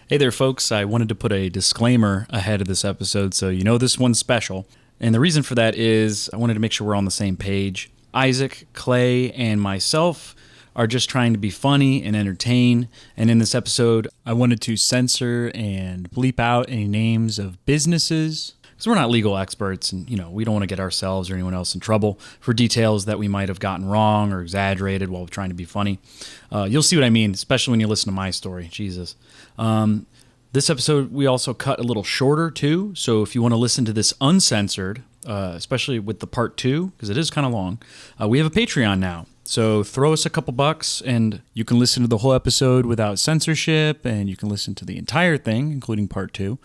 Hey there, folks. I wanted to put a disclaimer ahead of this episode so you know this one's special. And the reason for that is I wanted to make sure we're on the same page. Isaac, Clay, and myself are just trying to be funny and entertain. And in this episode, I wanted to censor and bleep out any names of businesses, because we're not legal experts and, we don't want to get ourselves or anyone else in trouble for details that we might have gotten wrong or exaggerated while trying to be funny. You'll see what I mean, especially when you listen to my story. Jesus. This episode, we also cut a little shorter, too. So if you want to listen to this uncensored, especially with the part 2, because it is kind of long, we have a Patreon now. So throw us a couple bucks and you can listen to the whole episode without censorship, and you can listen to the entire thing, including part 2.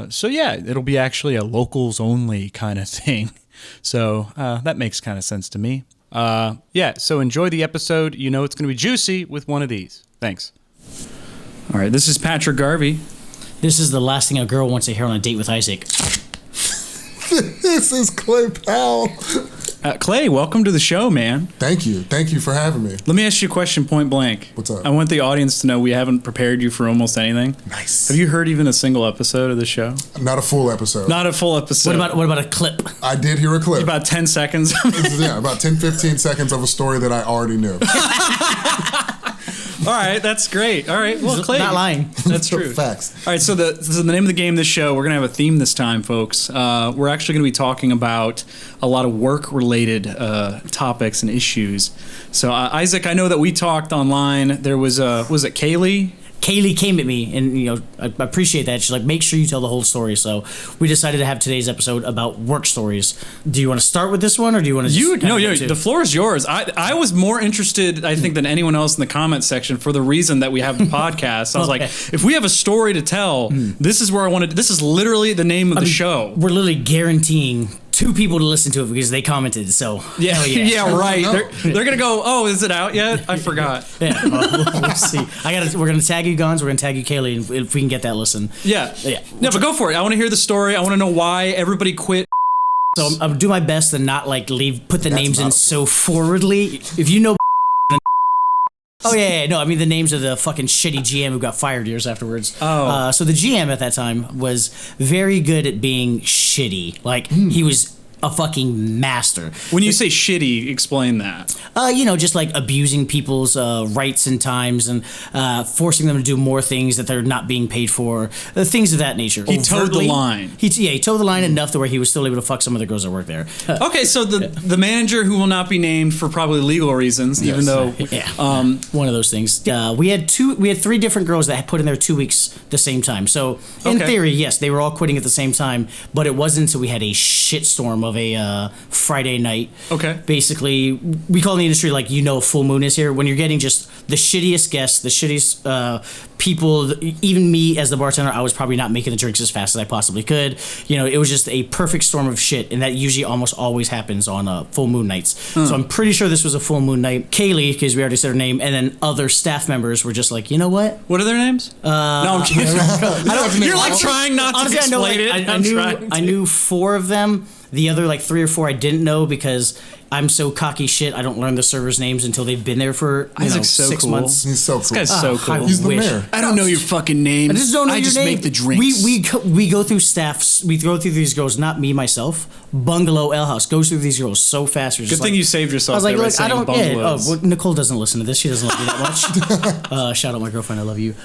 So yeah, it'll be actually a locals only kind of thing. So that makes kind of sense to me. So enjoy the episode. You know it's going to be juicy with one of these. Thanks. All right, this is Patrick Garvey. This is the last thing a girl wants to hear on a date with Isaac. This is Clay Powell. Clay, welcome to the show, man. Thank you. Thank you for having me. Let me ask you a question point blank. What's up? I want the audience to know we haven't prepared you for almost anything. Nice. Have you heard even a single episode of the show? Not a full episode. Not a full episode. What about a clip? I did hear a clip. About 10 seconds. Yeah, about 10, 15 seconds of a story that I already knew. All right, that's great. All right, well, Clay, not lying. That's true. Facts. All right, so the name of the game, this show, we're gonna have a theme this time, folks. We're actually gonna be talking about a lot of work-related topics and issues. So, Isaac, I know that we talked online. There was it Kaylee? Kaylee came at me, and I appreciate that. She's like, make sure you tell the whole story. So we decided to have today's episode about work stories. Do you want to start with this one, or do you want to? The floor is yours. I was more interested, I think, than anyone else in the comment section for the reason that we have the podcast. I was like, if we have a story to tell, this is where I wanted. This is literally the name of the show. We're literally guaranteeing 2 people to listen to it because they commented. So yeah, right. No. They're gonna go. Oh, is it out yet? I forgot. Yeah, we'll see. We're gonna tag you, Guns. We're gonna tag you, Kaylee, and if we can get that listen. Yeah. No, but go for it. I want to hear the story. I want to know why everybody quit. So I'm do my best to not put the names in so forwardly. If you know. Oh, yeah, no, I mean the names of the fucking shitty GM who got fired years afterwards. Oh. So the GM at that time was very good at being shitty. He was a fucking master. When you say shitty, explain that. Just like abusing people's rights and times and forcing them to do more things that they're not being paid for, things of that nature. He towed the line. He towed the line enough to where he was still able to fuck some of the girls that work there. Okay, so the manager who will not be named for probably legal reasons, even though one of those things. We had 3 different girls that had put in their 2 weeks the same time. So in theory, yes, they were all quitting at the same time, but it wasn't until we had a shitstorm of a Friday night. Okay. Basically, we call in the industry full moon is here when you're getting just the shittiest guests, the shittiest people. Even me as the bartender, I was probably not making the drinks as fast as I possibly could. It was just a perfect storm of shit, and that usually almost always happens on full moon nights. So I'm pretty sure this was a full moon night. Kaylee, because we already said her name, and then other staff members were just like, you know what? What are their names? No, I'm kidding. You're trying not to explain it. I knew 4 of them. The other 3 or 4 I didn't know because I'm so cocky shit. I don't learn the servers' names until they've been there for 6 months. He's so cool. This guy's so cool. He's the mayor. I don't know your fucking names. I just don't know your name. Make the drinks. We go through staffs. We go through these girls. Not me myself. Bungalow Ale House goes through these girls so fast. Good thing you saved yourself. I was like, look, I don't. Yeah, Nicole doesn't listen to this. She doesn't love me that much. Shout out my girlfriend. I love you.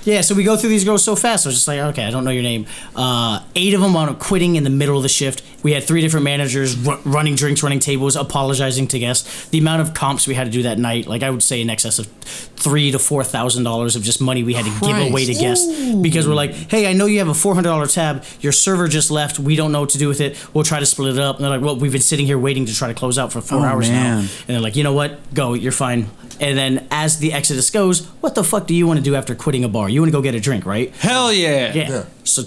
Yeah, so we go through these girls so fast. I was just like, okay, I don't know your name. 8 of them wound up quitting in the middle of the shift. We had 3 different managers running drinks, running tables, apologizing to guests. The amount of comps we had to do that night, I would say in excess of $3,000 to $4,000 of just money we had to give away to guests. Because we're like, hey, I know you have a $400 tab. Your server just left. We don't know what to do with it. We'll try to split it up. And they're like, well, we've been sitting here waiting to try to close out for 4 hours now. And they're like, you know what? Go, you're fine. And then as the exodus goes, what the fuck do you want to do after quitting a bar? You want to go get a drink, right? Hell yeah. Yeah. So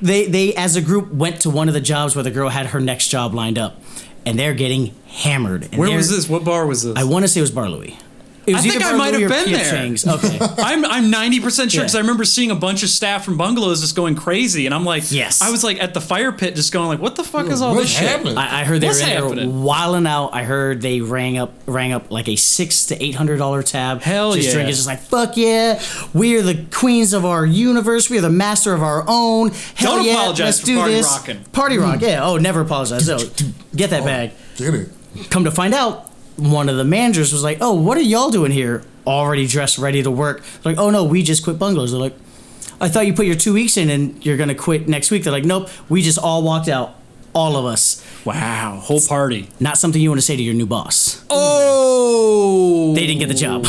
they as a group went to one of the jobs where the girl had her next job lined up, and they're getting hammered. And where was this? What bar was this? I want to say it was Bar Louie. It was I think either I might burglary have or been P.F. there. Chang's. Okay. I'm 90% sure because Yeah. I remember seeing a bunch of staff from bungalows just going crazy, and I'm like, Yes. I was like at the fire pit just going like, what the fuck is all What's this shit? happening? I heard they What's were in there happening? wilding out. I heard they rang up like a $600 to $800 tab. Hell just yeah. drinking, just like fuck yeah, we are the queens of our universe. We are the master of our own. Hell Don't yeah, apologize let's for do party this. rocking. Party rock, yeah. Oh, never apologize. So, get that bag. Get it. Come to find out, one of the managers was like, "Oh, what are y'all doing here? Already dressed, ready to work?" Like, "Oh no, we just quit bungalows." They're like, "I thought you put your 2 weeks in and you're gonna quit next week." They're like, "Nope, we just all walked out, all of us." Wow, whole party. Not something you want to say to your new boss. Oh, They didn't get the job.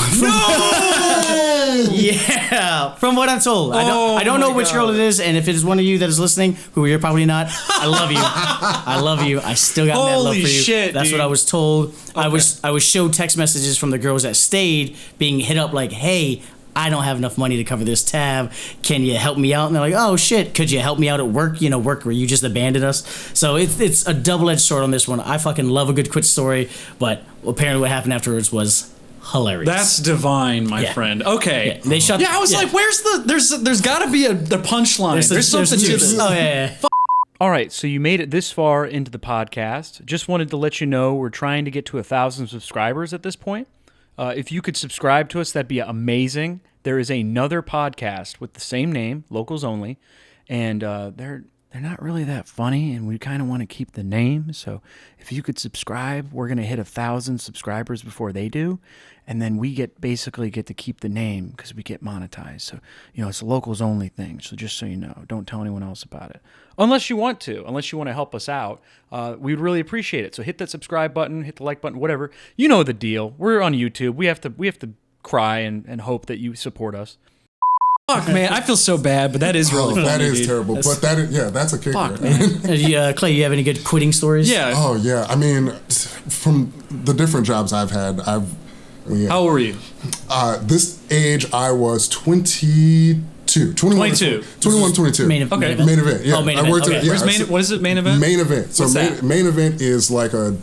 Yeah, from what I'm told. I don't know my which girl God. it is, and if it is one of you that is listening, who you're probably not, I love you. I love you. I still got mad love Holy for you. shit, That's dude. what I was told. I was showed text messages from the girls that stayed being hit up like, "Hey, I don't have enough money to cover this tab. Can you help me out?" And they're like, "Oh shit, could you help me out at work? You know, work where you just abandoned us." So it's a double-edged sword on this one. I fucking love a good quit story, but apparently what happened afterwards was hilarious. That's divine, my Yeah. friend. Okay. Yeah, they shut- Yeah, I was yeah. like, "Where's the? There's got to be the punchline. There's something to juice. this." Oh yeah. All right, so you made it this far into the podcast. Just wanted to let you know we're trying to get to 1,000 subscribers at this point. If you could subscribe to us, that'd be amazing. There is another podcast with the same name, Locals Only, and they're not really that funny, and we kind of want to keep the name. So if you could subscribe, we're gonna hit 1,000 subscribers before they do, and then we basically get to keep the name because we get monetized. So it's a Locals Only thing. So just so you know, don't tell anyone else about it, unless you want to help us out. We'd really appreciate it. So hit that subscribe button, hit the like button, whatever. You know the deal. We're on YouTube. We have to cry and hope that you support us. Fuck, man, I feel so bad, but that is really funny, That is dude. terrible. But that is, yeah, that's a kicker. Fuck, man. Clay, you have any good quitting stories? Yeah. Oh yeah. I mean, from the different jobs I've had, yeah. How old were you? This age I was 22. 21, 22. 21, 22. Main Okay. event. Main event. Yeah. Oh, main I event. worked Okay. at, yeah, Where's what is it? Main event? Main event. So What's that? main event is like a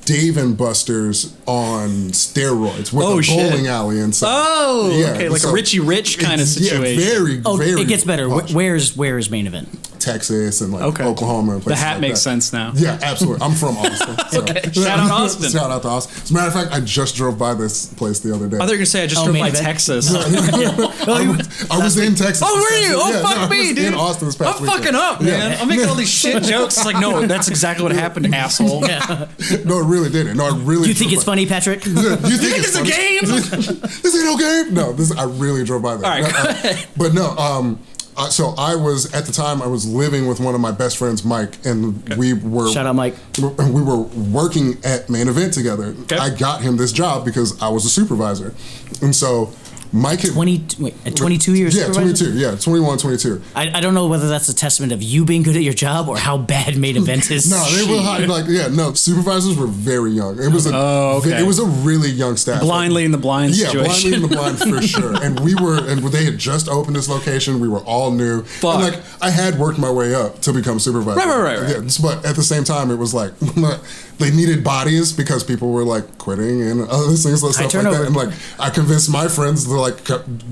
Dave and Buster's on steroids with Oh, a shit. bowling alley inside. Oh, Yeah, okay, like so a Richie Rich kind of it's- situation. Yeah, very, Oh, very. it gets better. posh. Where is main event? Texas and like Okay. Oklahoma and The places hat like makes that. sense now. Yeah, absolutely. I'm from Austin. So. Okay, shout out Austin. Shout out to Austin. As a matter of fact, I just drove by this place the other day. I thought you were gonna say I just Oh, drove main by event. Texas. I was in Texas. Oh, were this you? past- Oh, yeah, fuck no, I me, was dude. in Austin this past I'm weekend. fucking up, man. Yeah. I'm making all these shit jokes. It's like, no, that's exactly what happened, asshole. No, it really didn't. No, I really. You think it's funny, Patrick? You think it's a funny? game? This ain't no game. No, I really drove by there. All right, No, go ahead. but no, so I was at the time I was living with one of my best friends, Mike, and we were Shout out, Mike. We were working at Main Event together. Okay. I got him this job because I was a supervisor, and so Mike had 22 years. Yeah, supervisor? 22. Yeah, 21, 22. I don't know whether that's a testament of you being good at your job or how bad main event is. No, they were hot, like no. Supervisors were very young. It was okay. it was a really young staff. Blindly in the blind Yeah, situation. blindly in the blind for sure. And they had just opened this location. We were all new. Fuck. And like I had worked my way up to become supervisor. Right. Yeah, but at the same time, it was like they needed bodies because people were like quitting and other things and stuff like turnover. that. And like I convinced my friends to like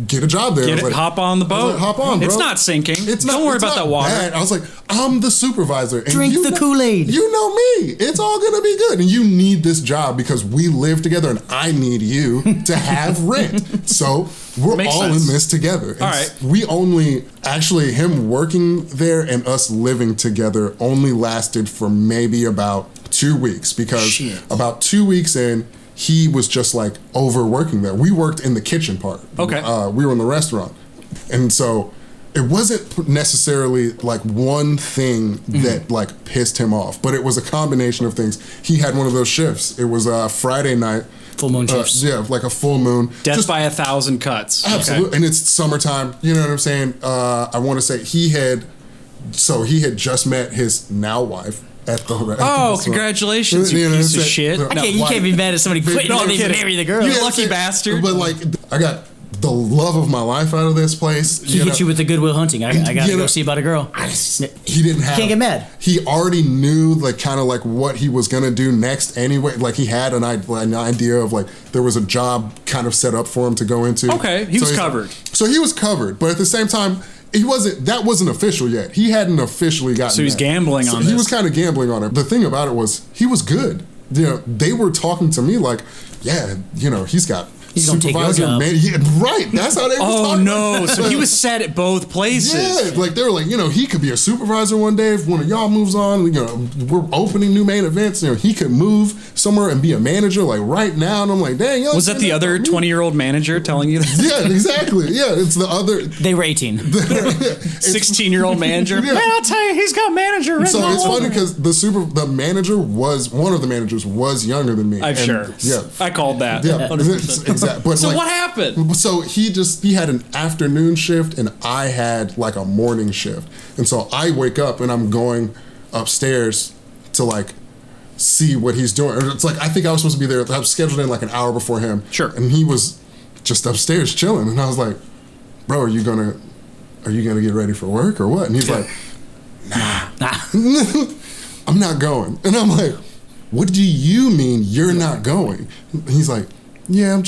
get a job there. I was like, Hop on the I was boat. like, hop on, bro. It's not sinking. Don't worry it's about not that water. bad. I was like, I'm the supervisor. And Drink you the know- Kool-Aid. You know me. It's all gonna be good. And you need this job because we live together, and I need you to have rent. So we're Makes all sense. in this together. And All right. We only actually him working there and us living together only lasted for maybe about 2 weeks because Shit. about 2 weeks in. He was just like overworking there. We worked in the kitchen part. Okay. We were in the restaurant. And so it wasn't necessarily like one thing that like pissed him off, but it was a combination of things. He had one of those shifts. It was Friday night. Full moon shifts. Yeah, like a full moon. Death by 1,000 cuts. Absolutely. Okay. And it's summertime. You know what I'm saying? I want to say he had just met his now wife at the Oh, restaurant. congratulations, you know what I'm piece of saying? shit. No, You can't be mad at somebody quitting No, and I'm they kidding. marry the girl. You Yeah, lucky see, bastard. But like, I got the love of my life out of this place. He hit you with the Goodwill Hunting. I gotta you know, go see about a girl. He didn't have. Can't get mad. He already knew like kind of like what he was gonna do next anyway. Like he had an idea of like there was a job kind of set up for him to go into. Okay, he was he's covered. So he was covered, but at the same time. That wasn't official yet. He hadn't officially gotten. So he's that. gambling on He this. was kind of gambling on it. The thing about it was he was good. You know, they were talking to me like, yeah, you know, he's got. He's gonna take your job. Right. That's how they were Oh talking. no! So he was set at both places. Yeah, like they were like, you know, he could be a supervisor one day if one of y'all moves on. You know, we're opening new main events. You know, he could move somewhere and be a manager like right now. And I'm like, dang. Was that the other 20-year-old manager telling you that? Yeah, exactly. Yeah, it's the other. They were 18. 16-year-old manager. Yeah. Man, I'll tell you, he's got manager written So all it's funny over. because the manager was one of the managers was younger than me. I'm And, sure. Yeah. I called that. Yeah, 100%. exactly. But So like, what happened? So he had an afternoon shift and I had like a morning shift. And so I wake up and I'm going upstairs to like see what he's doing. Or it's like I think I was supposed to be there. I was scheduled in like an hour before him. Sure. And he was just upstairs chilling. And I was like, bro, are you gonna get ready for work or what? And he's like, nah. I'm not going. And I'm like, what do you mean you're not going? And he's like, yeah,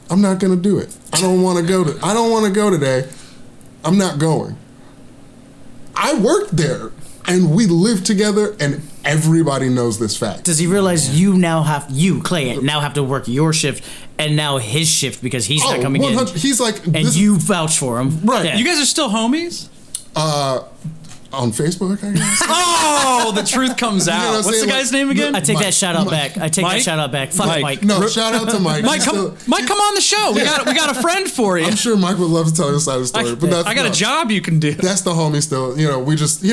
I'm not gonna do it. I don't want to go today. I'm not going. I worked there and we lived together and everybody knows this fact. Does he realize Clay, now have to work your shift and now his shift because he's not coming in? He's like, And you vouch for him. Right. Yeah. You guys are still homies? on Facebook, I guess. Oh, the truth comes out. what I'm What's the saying? guy's Like, name again? I take Mike. that shout out back. I take Mike? that shout out back. Fuck Mike. Mike. No, shout out to Mike. Mike, He's come still- on the show. We got a friend for you. I'm sure Mike would love to tell his side of the story, but that's I got a not- job you can do. That's the homie still. You know, we just,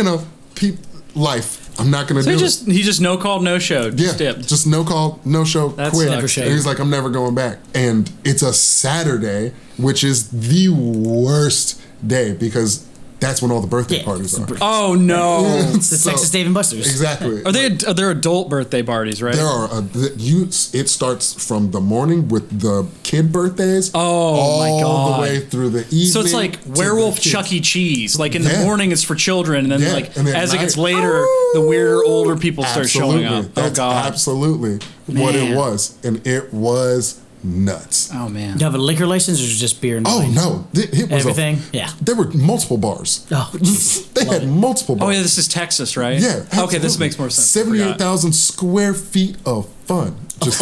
life. I'm not gonna So do he just no called, no showed. it. Just Yeah, dipped. just no call, no show, That's quit. never showed. And he's like, I'm never going back. And it's a Saturday, which is the worst day because that's when all the birthday Yeah, parties are. Oh no. The So- Texas Dave and Buster's. Exactly. Are they're adult birthday parties, right? There are it starts from the morning with the kid birthdays. Oh, all my God. the way through the evening. So it's like to werewolf the kids. Chuck E. Cheese. Like in the Yeah. morning it's for children, and then Yeah, like and then as it night- gets later, the weirder older people start showing up. Oh That's God. absolutely what Man. it was, and it was nuts. Oh man. You have a liquor license or just beer and Oh wine? no! It was Everything? Yeah. There were multiple bars. Oh, jeez. They had multiple bars. Oh yeah, this is Texas, right? Yeah. Okay, this absolutely. makes more sense. I forgot. 78,000 square feet of fun. Just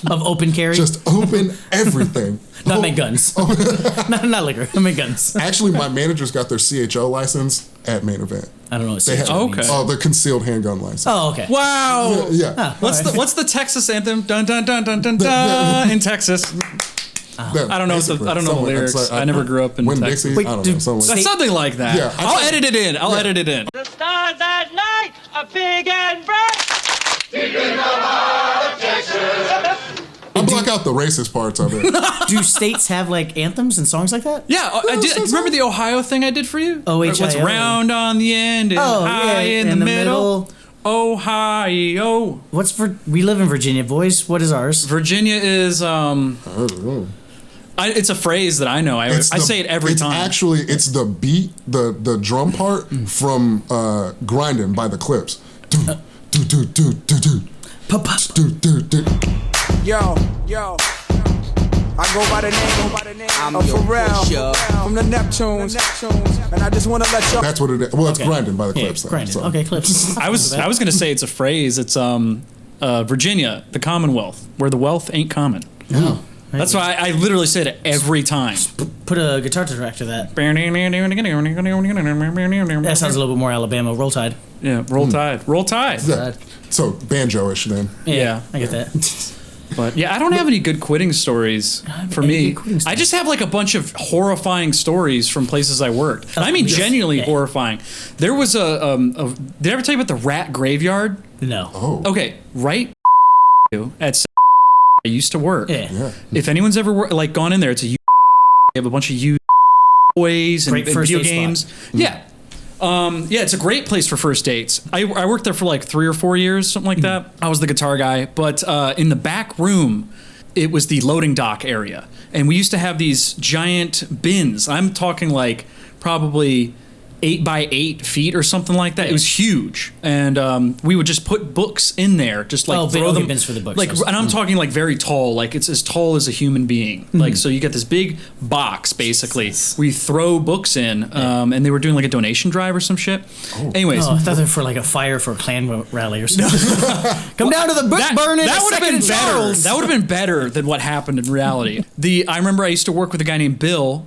Of open carry? just open everything. Not make guns. not liquor. I make guns. Actually, my managers got their CHO license at Main Event. I don't know what They had CHO Okay. means. the concealed handgun license. Oh, okay. Wow. Yeah. What's the Texas anthem? Dun dun dun dun dun dun in Texas. I don't know the lyrics. I never grew up in When Texas. Dixie, Wait, I don't know. dude, Something like That's something like that. Yeah, I'll edit it in. I'll edit it in. The stars at night are big and bright. I block out the racist parts of it. Do states have like anthems and songs like that? Yeah, I did. Remember the Ohio thing I did for you? OHIO. What's round on the end and high in the middle? Ohio. What's for? We live in Virginia, boys. What is ours? Virginia is I don't know. it's a phrase that I know. I say it every time. Actually, it's the beat, the drum part from "Grinding" by the Clips. Do do do do do Pop. do do do. Yo, I go by the name of Pharrell from the Neptunes, and I just want to let y'all. That's what it is. Well, it's Okay. "Grinding" by the Yeah, Clips. though, grinding. so. Okay, clips. I was gonna say it's a phrase. It's Virginia, the Commonwealth, where the wealth ain't common. Oh, That's why I literally say it every time. Put a guitar track to that. That That sounds a little bit more Alabama. Roll Tide. Yeah, roll tide, roll tide. Yeah. So banjo-ish then. Yeah. I get that. But yeah, I don't have any good quitting stories for any me. good quitting I just have like a bunch of horrifying stories from places I worked. I mean, yes. genuinely Yeah. horrifying. There was did I ever tell you about the rat graveyard? No. Oh. Okay, right at I used to work. Yeah. Yeah. If anyone's ever gone in there, it's a you have a bunch of used toys and, Great and first video date spot. games. Yeah. Yeah, it's a great place for first dates. I worked there for like 3 or 4 years, something like that. I was the guitar guy, but in the back room, it was the loading dock area. And we used to have these giant bins. I'm talking like probably 8 by 8 feet or something like that. It was huge, and we would just put books in there, just like throw them. Bins for the books. Like, and I'm talking like very tall, like it's as tall as a human being. Like, so you get this big box basically where you throw books in, and they were doing like a donation drive or some shit. Anyways, I thought they were for like a fire for a Klan rally or something. Come down to the book burning. That would have been better. Charles. That would have been better than what happened in reality. I remember I used to work with a guy named Bill.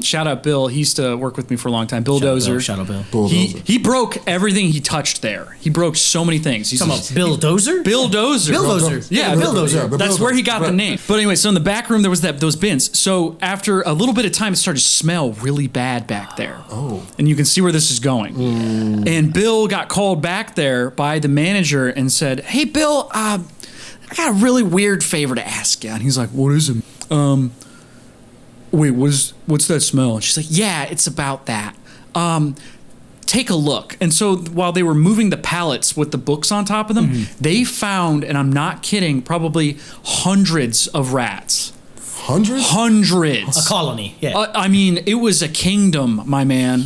Shout out Bill. He used to work with me for a long time. Bill Dozer. Shout out Bill. He broke everything he touched there. He broke so many things. He's Talking about Bill Dozer? Bill Dozer. Bill Dozer. Yeah, Bill Dozer. the That's Bill where he Dozer. got the name. But anyway, so in the back room there was those bins. So after a little bit of time, it started to smell really bad back there. Oh. And you can see where this is going. And Bill got called back there by the manager and said, "Hey, Bill, I got a really weird favor to ask you." And he's like, "What is it?" Wait, what's that smell? And she's like, "Yeah, it's about that. Take a look." And so while they were moving the pallets with the books on top of them, they found, and I'm not kidding, probably hundreds of rats. Hundreds. A colony. Yeah. I mean, it was a kingdom, my man.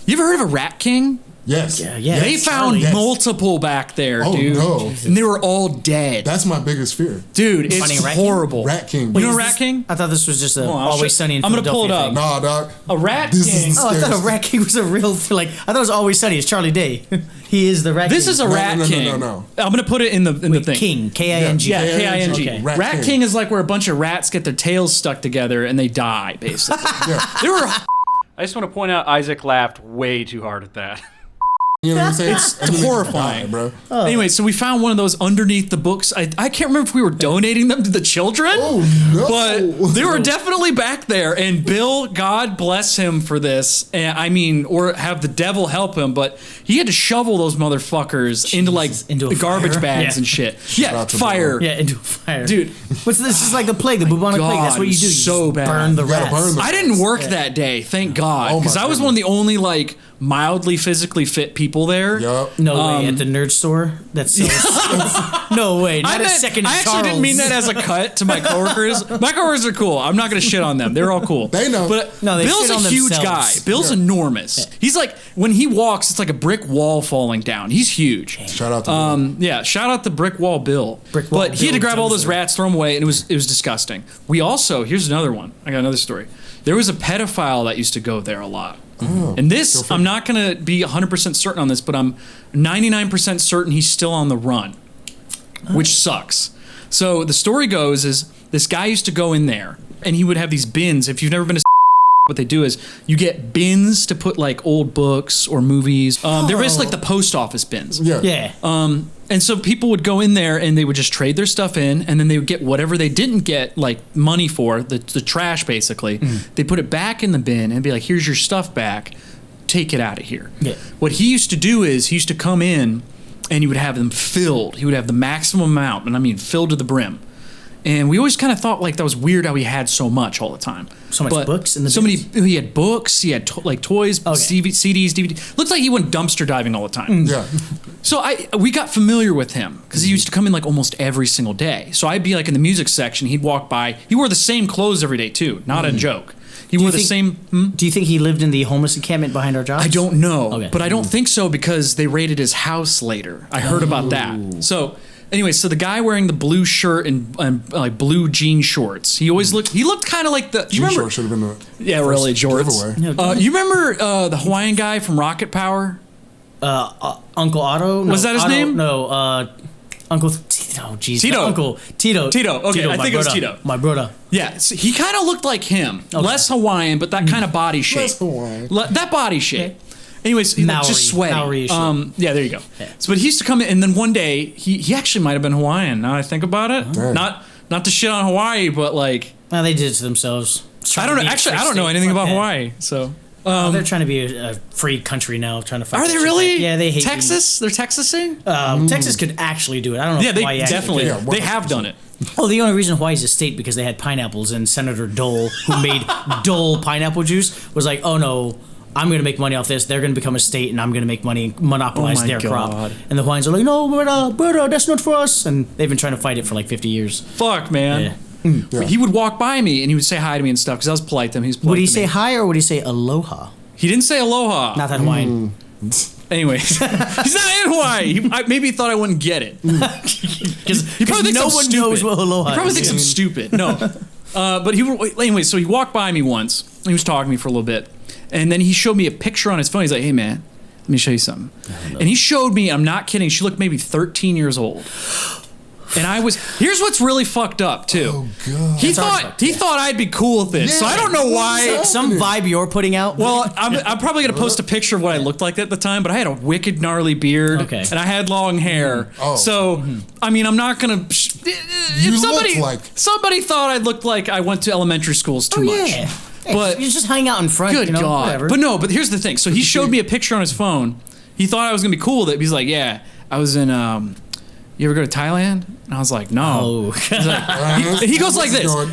You ever heard of a rat king? Yes. Yeah. They found Yes. multiple back there, Oh, dude. no. And they were all dead. That's my biggest fear. Dude, Finding it's a rat king? horrible. Rat King. You know Is Rat this- King? I thought this was just a Hold on, I'll Always show- Sunny in I'm gonna pull it Philadelphia up. thing. Nah, dog. A rat This king. is Oh, I thought a There's- Rat King was a real thing. Like, I thought it was Always Sunny. It's Charlie Day. He is the Rat King. This is a rat no, king. no. I'm gonna put it in the thing. King. K-I-N-G. Yeah, K-I-N-G. Okay. Rat, Rat king. King is like where a bunch of rats get their tails stuck together and they die, basically. Yeah. There were. I just want to point out Isaac laughed way too hard at that. You know what I'm saying? It's horrifying, bro. Anyway, so we found one of those underneath the books. I can't remember if we were donating them to the children. Oh, no. But they were definitely back there. And Bill, God bless him for this. And I mean, or have the devil help him, but he had to shovel those motherfuckers into like into a garbage fire? bags Yeah. and shit. Yeah, out to fire. Yeah, into a fire. Dude. What's this? Is like the plague, the bubonic plague. That's what you do. You so just bad. burn the You gotta rats. burn the- I didn't work that day, thank God, Oh, my because I was one of the only like mildly physically fit people there. Yup. No way. At the nerd store that sells. No way. Not a second I actually didn't mean that as a cut to my coworkers. My coworkers are cool. I'm not going to shit on them. They're all cool. They know. But No, they Bill's shit a on huge themselves. guy. Bill's Yeah. enormous. He's like, when he walks, it's like a brick wall falling down. He's huge. Shout out to Bill. Yeah, shout out to Brick Wall Bill. Brick Wall but he had to Bill grab all those Dozer. rats, throw them away, and it was disgusting. We also, here's another one. I got another story. There was a pedophile that used to go there a lot. And this, I'm not going to be 100% certain on this, but I'm 99% certain he's still on the run, which sucks. So the story goes is this guy used to go in there, and he would have these bins. If you've never been to what they do is you get bins to put like old books or movies. They're basically like the post office bins. Yeah. Yeah. And so people would go in there and they would just trade their stuff in, and then they would get whatever they didn't get like money for, the trash basically. They put it back in the bin and be like, "Here's your stuff back. Take it out of here." Yeah. What he used to do is he used to come in and he would have them filled. He would have the maximum amount, and I mean filled to the brim. And we always kind of thought like that was weird how he had so much all the time. So much books in the so many. bins? He had books. He had like toys, Okay. CDs, DVDs. Looked like he went dumpster diving all the time. Yeah. So we got familiar with him because he used to come in like almost every single day. So I'd be like in the music section. He'd walk by. He wore the same clothes every day too. Not a joke. He wore the think- same. Do you think he lived in the homeless encampment behind our jobs? I don't know, Okay. but I don't think so because they raided his house later. I heard about that. So. Anyway, so the guy wearing the blue shirt and like blue jean shorts, he looked kind of like the. You remember? Should have been the Yeah, really, jorts. giveaway. You remember the Hawaiian guy from Rocket Power? Uncle Otto? No, Was that his Otto, name? No, Uncle Tito. Oh, jeez. Tito. Uncle Tito. Tito, okay, I my think it was brother. Tito. My brother. Yeah, so he kind of looked like him. Less Hawaiian, but that kind of body shape. Less Hawaiian. That body shape. Anyways, he looked just Maori- sweaty. Maori-ish. Yeah, there you go. So, but he used to come in, and then one day he actually might have been Hawaiian. Now that I think about it, Dang. not to shit on Hawaii, but like Well, they did it to themselves. I don't know. Actually, I don't know anything about Hawaii. So They're trying to be a free country now, trying to fight. are that they shit really? back. Yeah, they hate Texas. They're Texasing. Texas could actually do it. I don't know. Yeah, if they Hawaii actually definitely. could. Yeah, They have done it. Oh, the only reason Hawaii's a state because they had pineapples, and Senator Dole, who made Dole pineapple juice, was like, "Oh no, I'm going to make money off this. They're going to become a state, and I'm going to make money and monopolize Oh my their crop." God. And the Hawaiians are like, "No, brother, that's not for us." And they've been trying to fight it for like 50 years. Fuck, man. Yeah. Yeah. He would walk by me and he would say hi to me and stuff because I was polite to him. He was polite Would he to say me. hi or would he say aloha? He didn't say aloha. Not that Hawaiian. Anyways, he's not in Hawaii. Maybe he thought I wouldn't get it. Because He probably thinks no I'm one stupid. knows what aloha He probably is. thinks I'm stupid. No. But anyway, so he walked by me once. He was talking to me for a little bit. And then he showed me a picture on his phone. He's like, hey, man, let me show you something. And he showed me, I'm not kidding, she looked maybe 13 years old. And here's what's really fucked up, too. Oh, God. He thought I'd be cool with it. So I don't know why. Some vibe you're putting out. Well, I'm probably going to post a picture of what I looked like at the time, but I had a wicked gnarly beard. Okay. And I had long hair. Oh. So, I mean, I'm not going to. You If somebody, look like- somebody thought I looked like I went to elementary schools too much. Yeah. But you're just hanging out in front. good you know, God. Whatever. But here's the thing. So he showed me a picture on his phone. He thought I was going to be cool with it. He's like, yeah, I was in. You ever go to Thailand? And I was like, no. Oh. He goes like this. Good.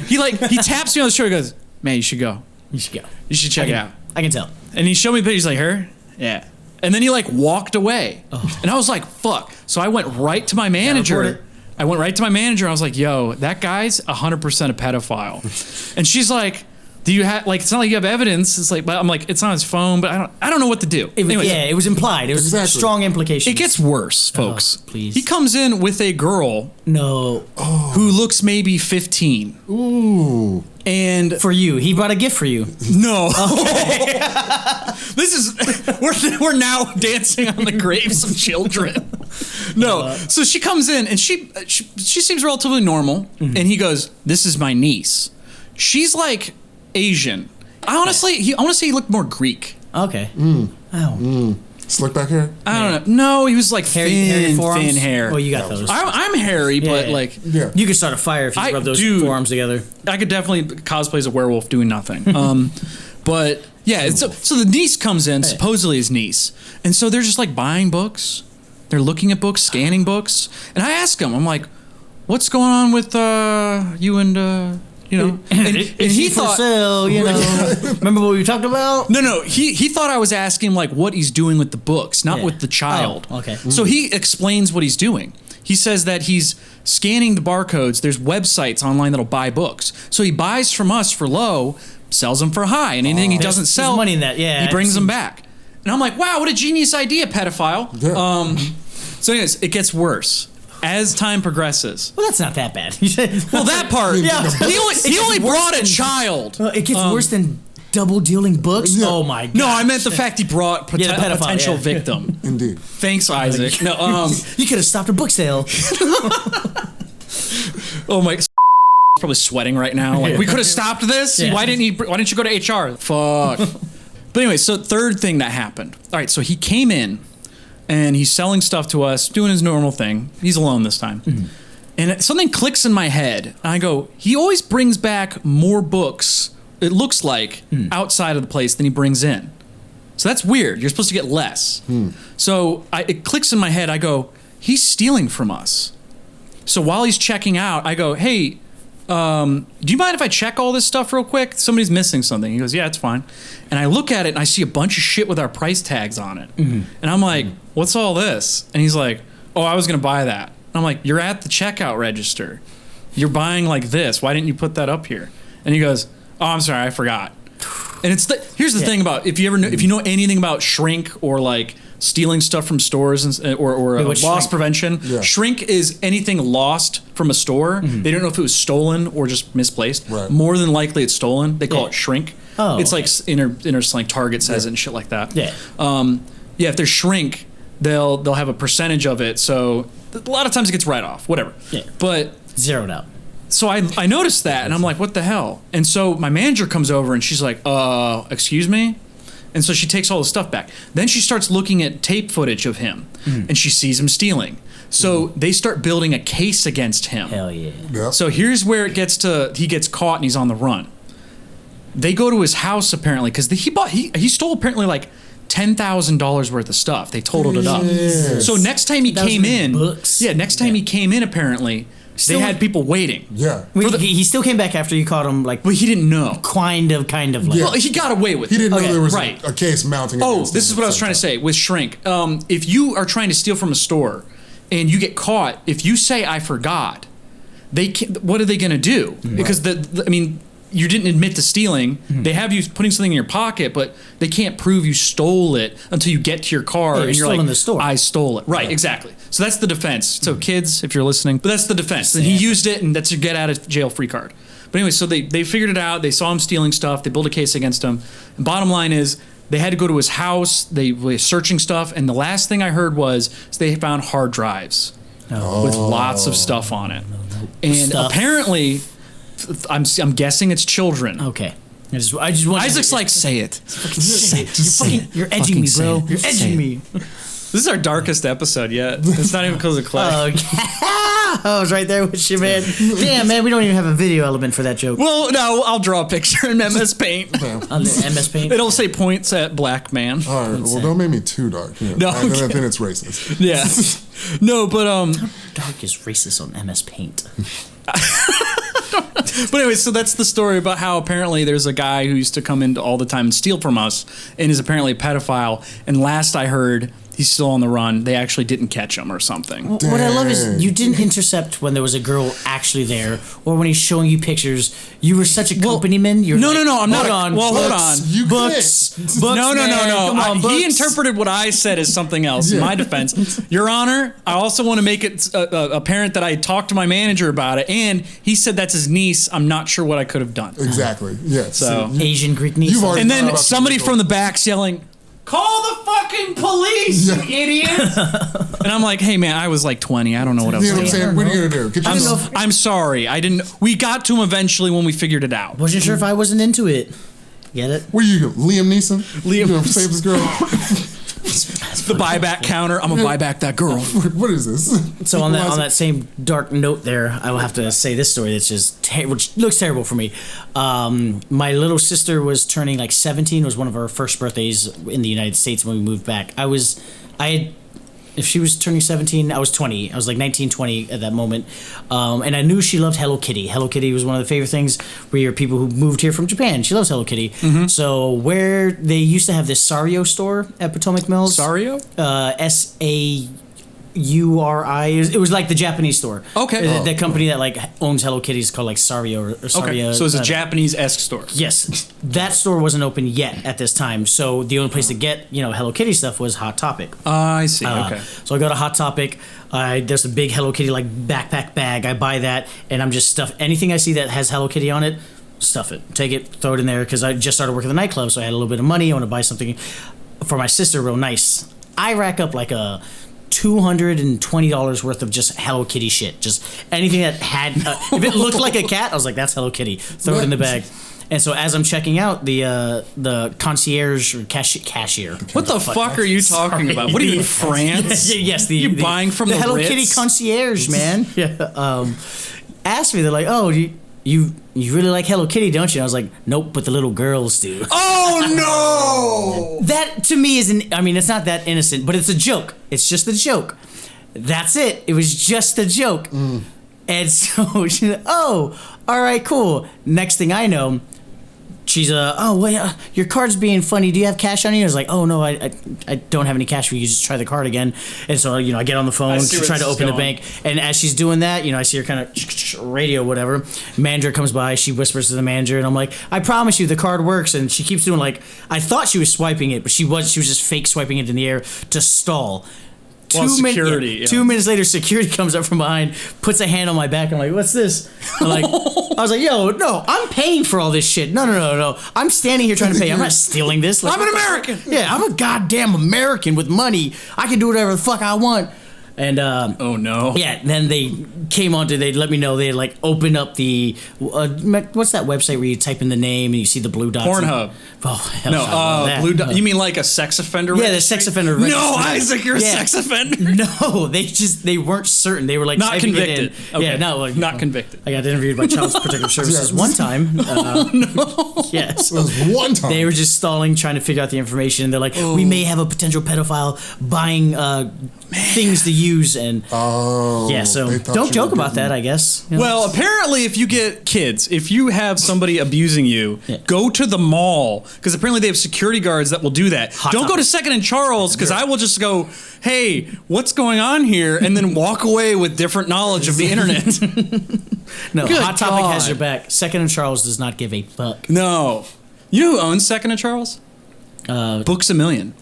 He taps me on the shoulder. He goes, man, you should go. You should go. You should check it out. I can tell. And he showed me the picture. He's like, her? Yeah. And then he like walked away. And I was like, fuck. So I went right to my report manager. it. I went right to my manager. And I was like, yo, that guy's 100% a pedophile. And she's like, do you have, like, it's not like you have evidence. It's like, but I'm like, it's on his phone, but I don't know what to do. Anyways, It was implied. It was Exactly. strong implication. it gets worse, folks. please. He comes in with a girl no who looks maybe 15. Ooh. And for you. He brought a gift for you. no. This is we're now dancing on the graves of children. No. So she comes in and she seems relatively normal and he goes, "This is my niece." She's like Asian. I want to say he looked more Greek. Okay. Mm. Ow. Slick back hair? I don't know. No, he was like Hairy forearms? thin hair. Oh, you got those. I'm hairy, but Yeah. like Yeah. You could start a fire if you rub those dude, forearms together. I could definitely cosplay as a werewolf doing nothing. But yeah, so the niece comes in, supposedly his niece, and so they're just like buying books. They're looking at books, scanning books, and I ask him, I'm like, "What's going on with you and you know?" And he for thought, sale, you know. Remember what we talked about? no, he thought I was asking him like what he's doing with the books, not Yeah. with the child. Oh, okay. So he explains what he's doing. He says that he's scanning the barcodes. There's websites online that'll buy books. So he buys from us for low, sells them for high, and anything he doesn't There's sell, money in that, yeah, he brings it them seems- back. And I'm like, wow, what a genius idea, pedophile. Yeah. So anyways, it gets worse as time progresses. Well, that's not that bad. Well, that part, Yeah. he only worse brought a than- child. It gets worse than double dealing books. Yeah. Oh my god. No, I meant the fact he brought Yeah, the a pedophile, potential yeah. victim. Indeed. Thanks, Isaac. No, You could have stopped a book sale. oh my, probably sweating right now. Like we could have stopped this. Yeah. Why didn't you go to HR? Fuck. But anyway, so third thing that happened. All right, so he came in, and he's selling stuff to us, doing his normal thing. He's alone this time, and something clicks in my head. And I go, he always brings back more books. It looks like outside of the place than he brings in. So that's weird. You're supposed to get less. So it clicks in my head. I go, he's stealing from us. So while he's checking out, I go, hey, do you mind if I check all this stuff real quick? Somebody's missing something. He goes, yeah, it's fine. And I look at it and I see a bunch of shit with our price tags on it. And I'm like, what's all this? And he's like, oh, I was going to buy that. I'm like, you're at the checkout register. You're buying like this. Why didn't you put that up here? And he goes, oh, I'm sorry, I forgot. And here's the thing about if you know anything about shrink or like stealing stuff from stores or what's loss shrink? prevention, Yeah. shrink is anything lost from a store. They don't know if it was stolen or just misplaced. Right. More than likely it's stolen. They call Yeah. it shrink. Oh, it's okay. like like Target says it and shit like that. Yeah. Yeah, if there's shrink, they'll have a percentage of it. So a lot of times it gets right off. Whatever. Yeah. But Zeroed out. so I noticed that and I'm like, what the hell? And so my manager comes over and she's like, excuse me? And so she takes all the stuff back. Then she starts looking at tape footage of him and she sees him stealing. So they start building a case against him. Hell yeah. Yep. So here's where it gets to, he gets caught and he's on the run. They go to his house apparently because he stole apparently like $10,000 worth of stuff. They totaled it up. Yes. So next time he 10,000 came in, books? next time he came in apparently, Still- they had people waiting. Yeah. Wait, he still came back after you caught him, like, But he didn't know. kind of like. Yeah. Well, he got away with He it. didn't know Okay, there was right. a case mounting. Oh, against this him is what I at was the trying to same say with shrink. If you are trying to steal from a store and you get caught, if you say I forgot, they can't, what are they going to do? Because I mean, you didn't admit to stealing. They have you putting something in your pocket, but they can't prove you stole it until you get to your car and you're like, in the store. I stole it. Right, exactly. So that's the defense. So kids, if you're listening, but that's the defense. And he used it, and that's your get out of jail free card. But anyway, so they figured it out. They saw him stealing stuff. They built a case against him. And bottom line is, they had to go to his house. They were searching stuff, and the last thing I heard was they found hard drives with lots of stuff on it. And apparently, I'm guessing it's children. Okay. I just want Isaac's like, say it. You're edging me, bro. You're edging me. This is our darkest episode yet. It's not even because of Clay. I was right there with you, man. Damn, man, we don't even have a video element for that joke. Well, no, I'll draw a picture in MS Paint. On the MS Paint? It'll say points at black man. All right, well, don't make me too dark. You know, No, I okay. think it's racist. Yeah. No, but Dark is racist on MS Paint. But anyway, so that's the story about how apparently there's a guy who used to come in all the time and steal from us and is apparently a pedophile. And last I heard, he's still on the run. They actually didn't catch him or something. What I love is you didn't intercept when there was a girl actually there, or when he's showing you pictures. You were such a companyman. You're No, like, no, I'm not. Hold on. Well, hold on. You Books. can't. Books. No. man. Come on, He books. interpreted what I said as something else. In my defense, Your Honor, I also want to make it apparent that I talked to my manager about it, and he said that's his niece. I'm not sure what I could have done. Exactly. Yes. So- Asian Greek niece. You've already And thought then about somebody the from the back's yelling, "Call the fucking police, you idiot!" And I'm like, "Hey man, I was like 20. I don't know what I was You know what I'm saying. saying? What are you gonna do? Get your I'm sorry. I didn't. We got to him eventually when we figured it out. Wasn't sure if I wasn't into it. Get it? Where you go? Liam Neeson? You gonna save this girl? The buyback counter. I'm gonna buy back that girl. What is this? So on that same dark note there, I will have to say this story that's just which looks terrible for me. My little sister was turning like 17. It was one of her first birthdays in the United States when we moved back. If she was turning 17, I was 20. I was like 19, 20 at that moment. And I knew she loved Hello Kitty. Hello Kitty was one of the favorite things. We are people who moved here from Japan. She loves Hello Kitty. So where they used to have this Sario store at Potomac Mills. Sario? Sauri. It was like the Japanese store. Okay. The company that like owns Hello Kitty is called like Sario or Saria. Okay. So it's a Japanese-esque store. Yes, that store wasn't open yet at this time. So the only place to get Hello Kitty stuff was Hot Topic. I see. Okay. So I go to Hot Topic. There's a big Hello Kitty like backpack bag. I buy that, and I'm just stuff anything I see that has Hello Kitty on it. Stuff it, take it, throw it in there because I just started working at the nightclub, so I had a little bit of money. I want to buy something for my sister, real nice. I rack up like a $220 worth of just Hello Kitty shit. Just anything that had, if it looked like a cat, I was like, that's Hello Kitty. Throw it in the bag. And so as I'm checking out, the concierge or cashier. What the fuck are you talking about? What are you in France? Yes, you buying from the Hello Ritz? Kitty concierge, man. Asked me, they're like, oh, you really like Hello Kitty, don't you? And I was like, nope, but the little girls do. Oh no! That to me is it's not that innocent, but it's a joke. It's just a joke. That's it. It was just a joke. And so she's like, oh, all right, cool. Next thing I know, she's your card's being funny. Do you have cash on you? I was like, oh no, I don't have any cash for you. Just try the card again. And so I get on the phone to try to open the bank. And as she's doing that, I see her kind of radio whatever. Manager comes by. She whispers to the manager, and I'm like, I promise you, the card works. And she keeps doing like I thought she was swiping it, but she was just fake swiping it in the air to stall. Well, 2 minutes. security, 2 minutes later, security comes up from behind, puts a hand on my back. I'm like, "What's this?" I was like, "Yo, no, I'm paying for all this shit. No. I'm standing here trying to pay. I'm not stealing this. Like, I'm an American. Yeah, I'm a goddamn American with money. I can do whatever the fuck I want." And oh no. yeah, then they came on to, they let me know they like opened up the what's that website where you type in the name and you see the blue dots? Pornhub. Oh hell no, Blue dot. You mean like a sex offender? Yeah, the registry? sex offender registry. No, Isaac, you're a sex offender. No, they weren't certain. They were like Not typing convicted. It in. Okay. Yeah, no, like, Not convicted. I got interviewed by Child Protective Services one time. Yes. That was one time. They were just stalling, trying to figure out the information. And they're like, we may have a potential pedophile buying things to use abuse and Oh. yeah. So they thought don't you joke were about getting- that. I guess. You know? Well, apparently, if you get kids, if you have somebody abusing you, Yeah. go to the mall because apparently they have security guards that will do that. Hot Don't go topic. to Second and Charles because I will just go, "Hey, what's going on here?" and then walk away with different knowledge of the internet. no, Good Hot Topic has God. your back. Second and Charles does not give a fuck. No, you know who owns Second and Charles? Books a Million.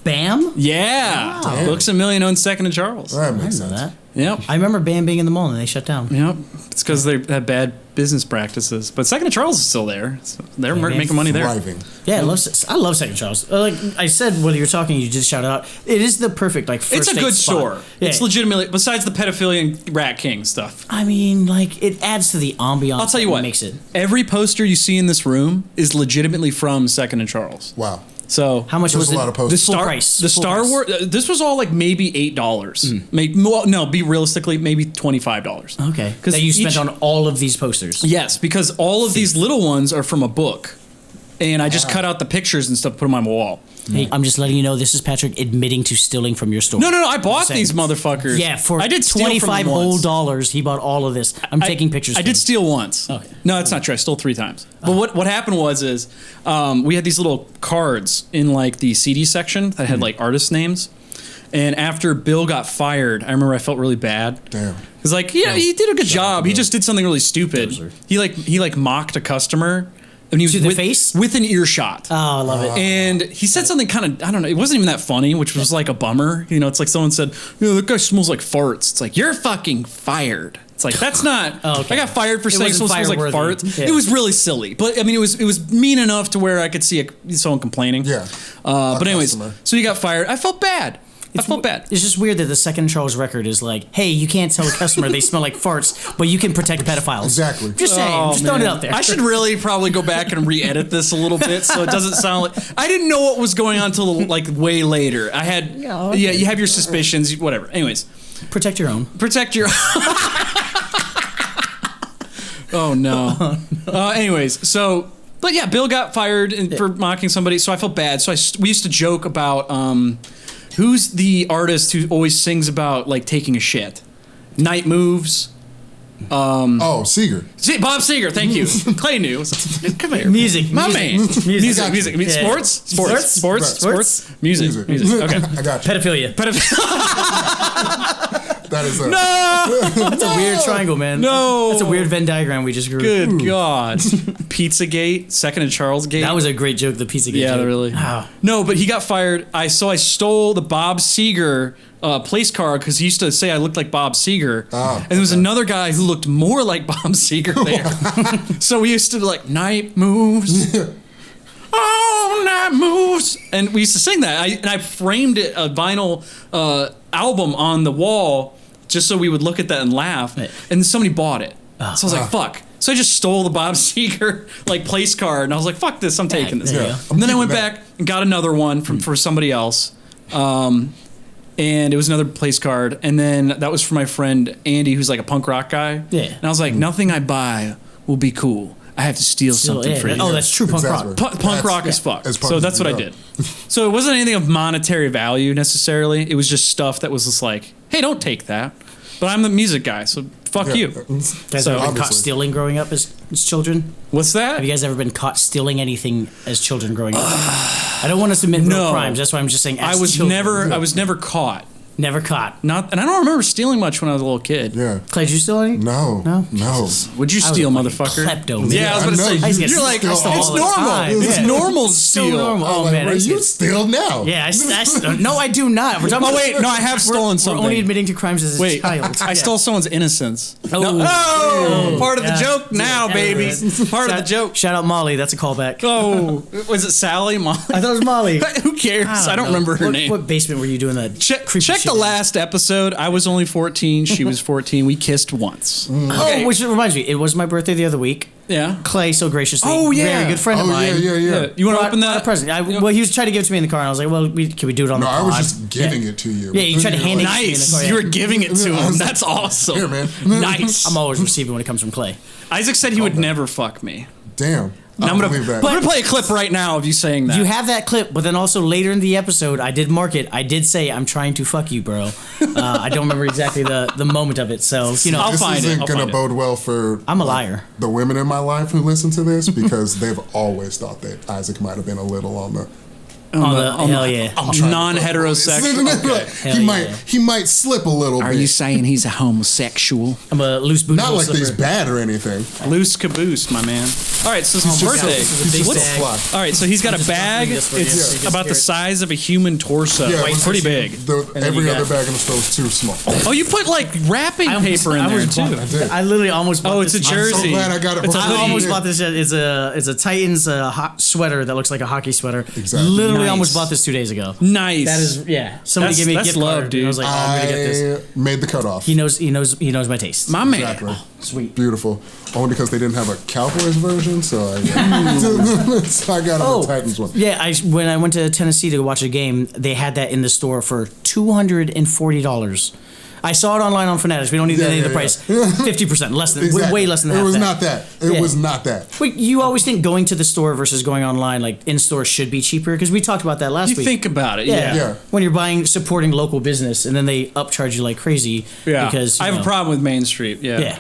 Bam. Yeah, Wow. Books a Million owns Second and Charles. That I makes didn't know sense. that. Yep. I remember Bam being in the mall and they shut down. Yep. It's because they had bad business practices. But Second and Charles is still there. So they're man. making money there. Thriving. Yeah, I love Second Charles. Like I said, when you were talking, you just shouted out. It is the perfect like. First It's a date good spot. store. Yeah. It's legitimately, besides the pedophilia and Rat King stuff. I mean, like it adds to the ambiance. I'll tell you that what. makes it. Every poster you see in this room is legitimately from Second and Charles. Wow. So How much There's was a it? lot of posters. Full price. The Full Star price. Wars. This was all like maybe $8. Maybe well, no. Be realistically, maybe $25. Okay, 'Cause that you spent each- on all of these posters. Yes, because all of these little ones are from a book, and I just cut out the pictures and stuff, put them on my wall. Hey, I'm just letting you know this is Patrick admitting to stealing from your store. No. I bought Saying. these motherfuckers. Yeah, for I did steal from them $25 once. whole dollars, he bought all of this. I'm taking pictures. I for did him. steal once. Okay. No, that's not true. I stole 3 times. But what happened was we had these little cards in like the CD section that had like artist names. And after Bill got fired, I remember I felt really bad. Damn. Cause like yeah, he did a good job. He just did something really stupid. Dozer. He like mocked a customer. And he was To the face? with an earshot. Oh, I love it. And he said something kind of, I don't know, it wasn't even that funny, which was like a bummer. You know, it's like someone said, that guy smells like farts. It's like, you're fucking fired. It's like, that's not, Oh, okay. I got fired for It saying wasn't someone smells like fire-worthy. farts. Yeah. It was really silly. But I mean, it was mean enough to where I could see someone complaining. Yeah. But anyways, customer. so he got fired. I felt bad. I felt bad. It's just weird that the Second Charles record is like, hey, you can't tell a customer they smell like farts, but you can protect pedophiles. Exactly. Just saying. Just throwing it man. out there. I should really probably go back and re-edit this a little bit so it doesn't sound like I didn't know what was going on until like way later. I had Yeah, okay. yeah, you have your suspicions, whatever. Anyways, Protect your own. protect your. Oh no. Anyways, so but yeah, Bill got fired for mocking somebody, so I felt bad. So we used to joke about who's the artist who always sings about like taking a shit. Night Moves. Oh, Seeger. See, Bob Seger, thank you. Clay knew. Come here. Music, My music, man. music. Music. Got Music. you. Yeah. Sports? Sports. Sports. Right. Sports. Music. Okay. I got you. Pedophilia. That is a That's a weird triangle, man. No. That's a weird Venn diagram we just grew. Good God. Pizzagate, Second and Charles Gate. That was a great joke, the pizza yeah, joke. really. Wow. No, but he got fired. I stole the Bob Seger place card because he used to say I looked like Bob Seger. Oh, and there was another guy who looked more like Bob Seger there. So we used to be like, Night Moves. Oh, Night Moves. And we used to sing that. I framed it, a vinyl album on the wall just so we would look at that and laugh. Right. And somebody bought it. So I was like, fuck. So I just stole the Bob Seger like place card, and I was like, "Fuck this! I'm taking this." there you go. And then I I'm went keeping that. back and got another one for somebody else, and it was another place card, and then that was for my friend Andy, who's like a punk rock guy. Yeah. And I was like, "Nothing I buy will be cool. I have to steal something yeah, for you." Oh, that's true punk rock. Exactly. Punk rock That's- as fuck. as punk So as that's you what I know. did. So it wasn't anything of monetary value necessarily. It was just stuff that was just like, "Hey, don't take that." But I'm the music guy, so fuck Yeah. you. Guys So- ever been caught Obviously. stealing growing up as children? What's that? Have you guys ever been caught stealing anything as children growing up? I don't want to submit real No. crimes. That's why I'm just saying. I As was children. never caught. never caught. And I don't remember stealing much when I was a little kid. Yeah. Clay, did you steal any? No. No? No. Would you I was steal, a fucking motherfucker? klepto, man. Yeah, I was I gonna know. say. I used to You're like, steal it's all the normal. time. It's Yeah. normal to So steal. normal. I was Oh, like, man, I bro, used you to- steal now. Yeah, no, I do not. We're talking Oh wait, no, I have stolen We're something. only admitting to crimes as a Wait, child. I stole someone's innocence. Oh. No. Oh, part of the Yeah. joke now, Yeah. baby. Part of the joke. Shout out Molly. That's a callback. Oh, was it Sally? Molly? I thought it was Molly. Who cares? I don't know. remember her What- name. What basement were you doing that? Check creepy the shit in? last episode. I was only 14. She was 14. We kissed once. Oh, which reminds me, it was my birthday the other week. Yeah. Clay so graciously, Oh, yeah. very good friend of Oh, mine. yeah. You want to brought- open brought that a present. Well, he was trying to give it to me in the car, and I was like, "Well, can we do it on No, the I pod?" was just giving Yeah. it to you. Yeah, you tried to hand it to me in the Nice. car. You were giving it to I him. was like, That's awesome. Here, man. Nice. I'm always receiving when it comes from Clay. Isaac said he would never fuck me. Damn. I I'm believe that. gonna play a clip right now of you saying that. You have that clip, but then also later in the episode, I did mark it. I did say, "I'm trying to fuck you, bro." I don't remember exactly the moment of it, so I'll This find it. isn't I'll gonna find it. bode well for. I'm a liar. The women in my life who listen to this because they've always thought that Isaac might have been a little on the. Hell yeah. non-heterosexual. Hell He might slip a little bit. saying he's a homosexual? I'm a loose booty. Not like he's bad or anything. Loose caboose, my man. All right, so it's his birthday. This is a big What's bag. fly? All right, so he's got a bag. this for you, so you It's can about the steer it. size of a human torso. Yeah, Like, it's pretty big. Every you other got- bag in the store is too small. Oh, you put like wrapping paper in there too. I literally almost bought Oh, it's a this. jersey. I'm so glad I got it. It's a before I hoodie. you almost did. bought this. It's a Titans hot sweater that looks like a hockey sweater. Exactly. Literally Nice. almost bought this 2 days ago. Nice. That is Somebody That's- gave me a that's gift love, card. dude. And I was like, oh, I'm gonna get this. I made the cutoff. He knows my taste. my man. Exactly. Sweet. Beautiful. Only because they didn't have a Cowboys version, so I, so I got Oh, a Titans one. yeah. When I went to Tennessee to watch a game, they had that in the store for $240. I saw it online on Fanatics. We don't need any of the price. 50% less than Exactly. way less than It half was that. not that. It Yeah. was not that. Wait, you always think going to the store versus going online, like in store, should be cheaper because we talked about that last You week. think about it, yeah. Yeah. When you're supporting local business, and then they upcharge you like crazy. Yeah. Because I have a problem with Main Street. Yeah. Yeah.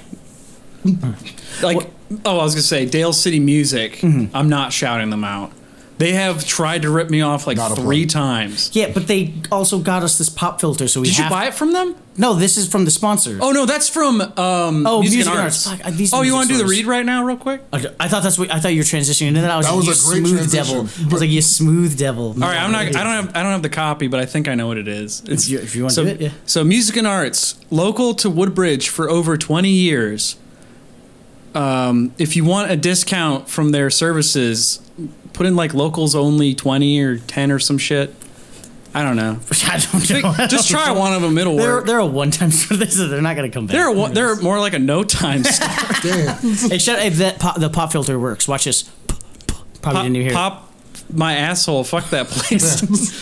Like, I was gonna say Dale City Music. Mm-hmm. I'm not shouting them out. They have tried to rip me off like Not a 3 plug. times. Yeah, but they also got us this pop filter, so we Did you have. buy it from them? No, this is from the sponsor. Oh no, that's from Music and Arts. Fuck, these Oh, you music want to do the stores. read right now, real quick? I thought that's what I thought you were transitioning into that. I was That like, was you a great smooth transition. devil. I was like, you smooth devil. All right, I'm not. I don't have the copy, but I think I know what it is. It's, If you want so, to do it, yeah. So Music and Arts, local to Woodbridge for over 20 years. If you want a discount from their services, put in like locals only 20 or 10 or some shit. I don't know. I don't know. Just try one of them. It'll work. They're a one-time store. They're not gonna come back. They're more like a no time store. Damn. Hey, the pop filter works. Watch this. Probably didn't even hear. Pop my asshole. Fuck that place.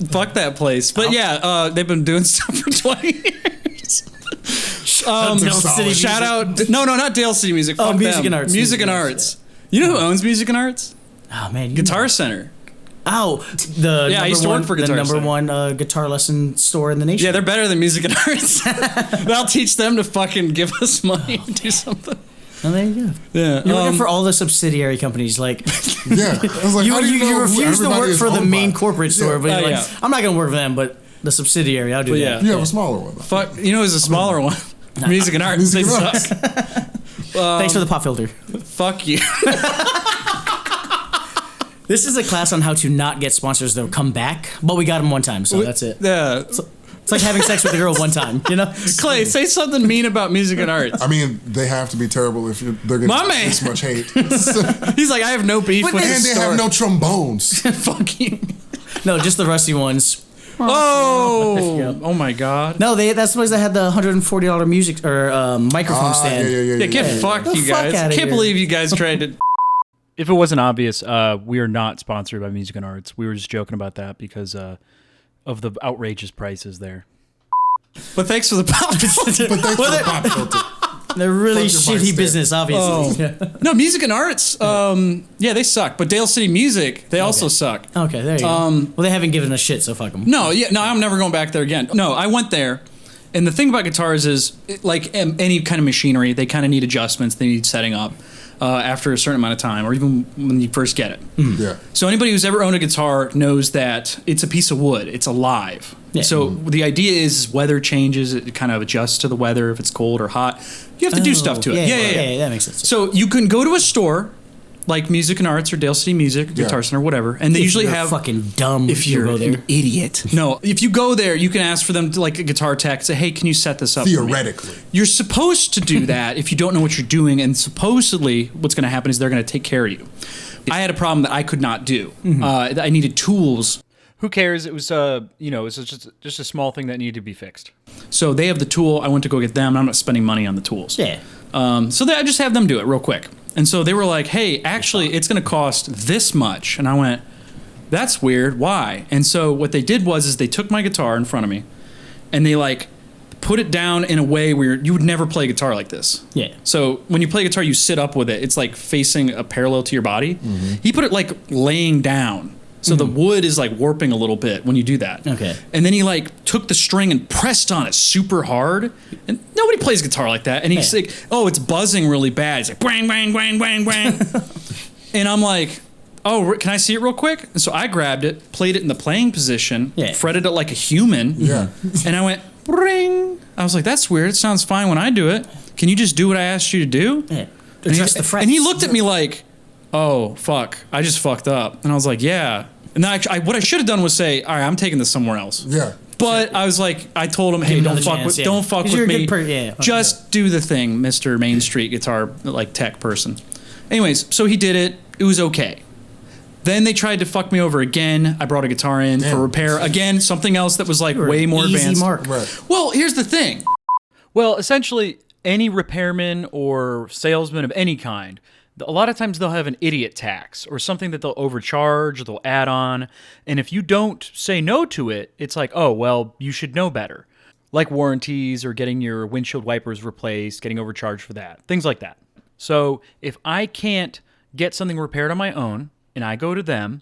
Fuck that place. But yeah, they've been doing stuff for 20 years. Dale City Shout out. No, not Dale City Music. Oh, Fuck Music them. and Arts. Music and Arts. You know who owns Music and Arts? Oh man, Guitar Center. Oh, the Yeah, I used to work for Guitar the number Center. one guitar lesson store in the nation. Yeah, they're better than Music and Arts. They'll teach them to fucking give us money and do something. Oh, there you go. Yeah. You're working for all the subsidiary companies, like Yeah. I was like, you, how do you, know you who refuse to everybody work is for the owned main by? corporate store, but you're like, yeah. I'm not gonna work for them, but the subsidiary, I'll do But that. yeah. You have a smaller one. Fuck. You know, who's a smaller one? Music and Arts. They Music and suck. Thanks for the pop filter. Fuck you. This is a class on how to not get sponsors that'll come back, but we got them one time, so that's it. Yeah. It's like having sex with a girl one time, you know? Clay, say something mean about Music and Arts. I mean, they have to be terrible if they're getting My man. this much hate. He's like, I have no beef with And this they store. have no trombones. Fuck you. No, just the rusty ones. Oh, oh my God. No, that's the ones that had the $140 music or microphone stand. Yeah, get fucked, The you fuck guys. outta Can't here. believe you guys tried to. If it wasn't obvious, we are not sponsored by Music and Arts. We were just joking about that because of the outrageous prices there. But thanks for the pop. But thanks for the pop filter. They're really Fuck your shitty mics business, obviously. Oh. No, Music and Arts. Yeah, they suck. But Dale City Music, they also suck. Okay, there you go. Well, they haven't given us shit, so fuck them. No, I'm never going back there again. No, I went there, and the thing about guitars is, like any kind of machinery, they kind of need adjustments. They need setting up after a certain amount of time, or even when you first get it. Yeah. So anybody who's ever owned a guitar knows that it's a piece of wood. It's alive. Yeah. So the idea is weather changes. It kind of adjusts to the weather if it's cold or hot. You have to do stuff to it. Yeah. That makes sense. So you can go to a store like Music and Arts or Dale City Music, Guitar Center, whatever, and they If usually you're have. fucking dumb. If you're go there. an idiot. No, if you go there, you can ask for them to, like a guitar tech, say, hey, can you set this up for me?" Theoretically. You're supposed to do that if you don't know what you're doing, and supposedly what's going to happen is they're going to take care of you. I had a problem that I could not do. I needed tools. Who cares? It was, it's just a small thing that needed to be fixed. So they have the tool. I went to go get them. And I'm not spending money on the tools. Yeah. So I just have them do it real quick. And so they were like, hey, actually, it's going to cost this much. And I went, that's weird. Why? And so what they did was they took my guitar in front of me and they like put it down in a way where you would never play guitar like this. Yeah. So when you play guitar, you sit up with it. It's like facing a parallel to your body. He put it like laying down. So the wood is like warping a little bit when you do that. Okay. And then he like took the string and pressed on it super hard. And nobody plays guitar like that. And he's like, oh, it's buzzing really bad. He's like, bang, bang, bang, bang, bang. And I'm like, oh, can I see it real quick? And so I grabbed it, played it in the playing position, fretted it like a human. Yeah. And I went, ring. I was like, that's weird. It sounds fine when I do it. Can you just do what I asked you to do? Yeah. And he, Adjust the frets. and he looked at me like, oh, fuck. I just fucked up. And I was like, yeah. And then what I should have done was say, all right, I'm taking this somewhere else. Yeah. But I was like, I told him, hey, him don't another fuck chance, with, don't fuck 'Cause with you're a me. good okay. Just do the thing, Mr. Main Street guitar like tech person. Anyways, so he did it. It was okay. Then they tried to fuck me over again. I brought a guitar in for repair. Again, something else that was like way more easy advanced. mark. Right. Well, here's the thing. Well, essentially, any repairman or salesman of any kind, a lot of times they'll have an idiot tax or something that they'll overcharge or they'll add on. And if you don't say no to it, it's like, oh, well, you should know better. Like warranties or getting your windshield wipers replaced, getting overcharged for that, things like that. So if I can't get something repaired on my own and I go to them,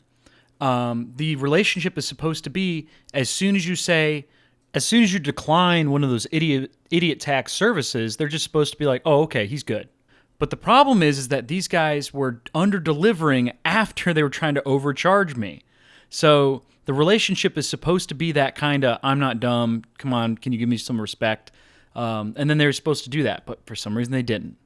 the relationship is supposed to be as soon as you decline one of those idiot tax services, they're just supposed to be like, oh, okay, he's good. But the problem is that these guys were under-delivering after they were trying to overcharge me. So the relationship is supposed to be that kind of, I'm not dumb, come on, can you give me some respect? And then they were supposed to do that, but for some reason they didn't.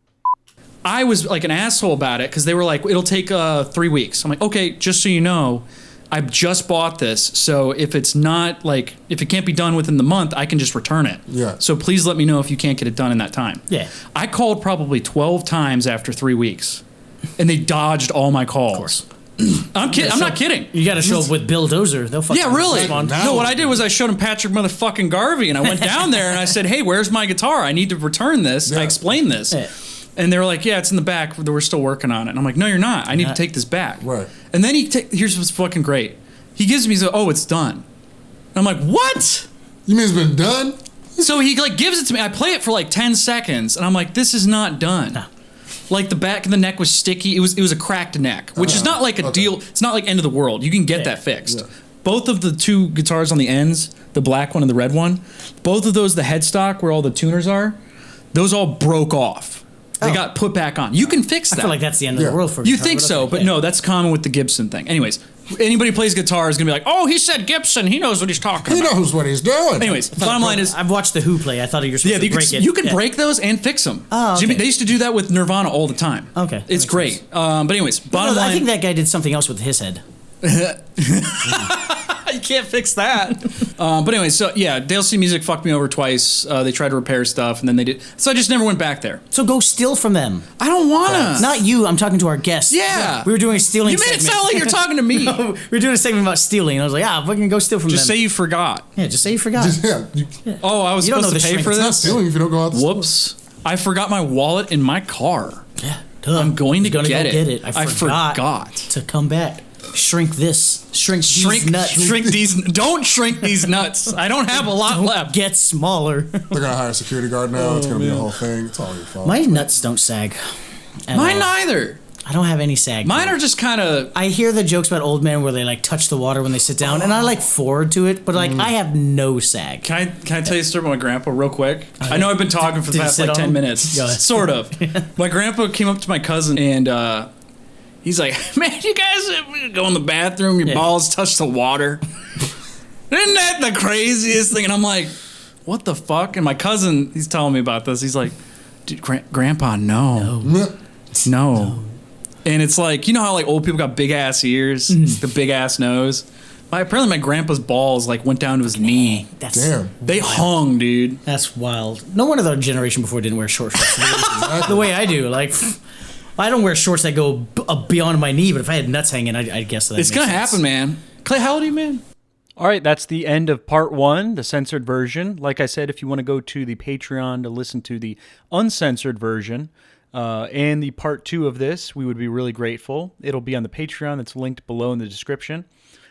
I was like an asshole about it because they were like, it'll take 3 weeks. I'm like, okay, just so you know, I just bought this, so if it's not like, if it can't be done within the month, I can just return it. Yeah. So please let me know if you can't get it done in that time. Yeah. I called probably 12 times after 3 weeks, and they dodged all my calls. Of course. I'm kidding. I'm not kidding. You got to show up with Bill Dozer. They'll fucking Yeah, really. respond. Now- No, what I did was I showed him Patrick motherfucking Garvey, and I went down there and I said, hey, where's my guitar? I need to return this. Yeah. I explained this. Yeah. And they were like, yeah, it's in the back. We're still working on it. And I'm like, no, you're not. I need to take this back. Right. And then here's what's fucking great. He gives me, oh, it's done. And I'm like, what? You mean it's been done? So he like gives it to me. I play it for like 10 seconds, and I'm like, this is not done. Like the back of the neck was sticky. It was a cracked neck, which is not like a deal. It's not like end of the world. You can get that fixed. Yeah. Both of the two guitars on the ends, the black one and the red one, both of those, the headstock where all the tuners are, those all broke off. They got put back on. You can fix that. I feel like that's the end of the world for You guitar, think so, okay. but no, that's common with the Gibson thing. Anyways, anybody who plays guitar is gonna be like, oh, he said Gibson. He knows what he's talking He about. knows what he's doing. Anyways, bottom line is, I've watched the Who play. I thought you were supposed yeah, to break it. you can Yeah. break those and fix them. Oh, okay. They used to do that with Nirvana all the time. Okay, that It's makes great. sense. But anyways, bottom No, line, I think that guy did something else with his head. you can't fix that. But anyway, so yeah, Dale C Music fucked me over twice. They tried to repair stuff, and then they did. So I just never went back there. So go steal from them. I don't wanna. Not you. I'm talking to our guests. Yeah. We were doing a stealing You made it segment. sound like you're talking to me. No, we were doing a segment about stealing. I was like, we can go steal from Just them. say you forgot. Yeah, just say you forgot. Yeah. Oh, I was You don't supposed know to the pay for shrink. It's not this. stealing if you don't go out the store. Whoops! I forgot my wallet in my car. Yeah, duh. I'm going to You're gonna get go it. get it. I forgot, forgot. to come back. Shrink this. Shrink Shrink, these nuts. shrink these. Don't shrink these nuts. I don't have a lot left. Get smaller. They're gonna hire a security guard now. It's gonna be a whole thing. It's all your fault. My nuts don't sag. at Mine all. neither. I don't have any sag. to Mine it. are just kind of. I hear the jokes about old men where they like touch the water when they sit down, and I like forward to it, but like I have no sag. Can I tell you a story about my grandpa real quick? I know I've been talking for the Did he past sit like on 10 him? minutes. Go ahead. Sort of. My grandpa came up to my cousin and he's like, man, you guys go in the bathroom, your Yeah. balls touch the water. Isn't that the craziest thing? And I'm like, what the fuck? And my cousin, he's telling me about this. He's like, dude, Grandpa, no. And it's like, you know how like old people got big ass ears, the big ass nose? Apparently my grandpa's balls like went down to his knee. That's Damn. They hung, dude. That's wild. No wonder the generation before didn't wear short shorts the way I do. Like, I don't wear shorts that go beyond my knee, but if I had nuts hanging, I'd guess that. It's gonna happen, man. Clay, how old are you, man? All right, that's the end of part 1, the censored version. Like I said, if you want to go to the Patreon to listen to the uncensored version and the part 2 of this, we would be really grateful. It'll be on the Patreon that's linked below in the description.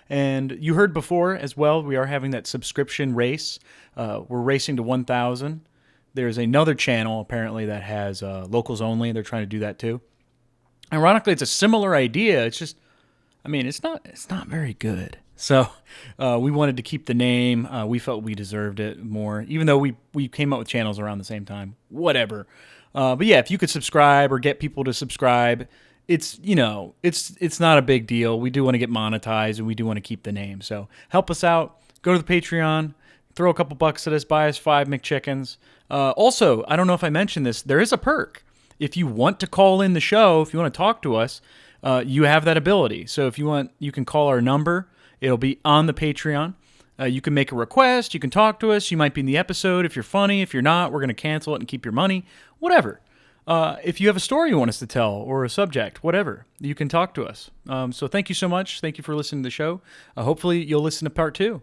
And you heard before as well, we are having that subscription race. We're racing to 1,000. There's another channel apparently that has locals only. They're trying to do that too. Ironically, it's a similar idea. It's just, I mean, it's not very good. So we wanted to keep the name. We felt we deserved it more, even though we came up with channels around the same time. Whatever. But yeah, if you could subscribe or get people to subscribe, it's not a big deal. We do want to get monetized and we do want to keep the name. So help us out. Go to the Patreon. Throw a couple bucks at us. Buy us 5 McChickens. Also, I don't know if I mentioned this. There is a perk. If you want to call in the show, if you want to talk to us, you have that ability. So if you want, you can call our number. It'll be on the Patreon. You can make a request. You can talk to us. You might be in the episode. If you're funny, if you're not, we're going to cancel it and keep your money. Whatever. If you have a story you want us to tell or a subject, whatever, you can talk to us. So thank you so much. Thank you for listening to the show. Hopefully you'll listen to part 2.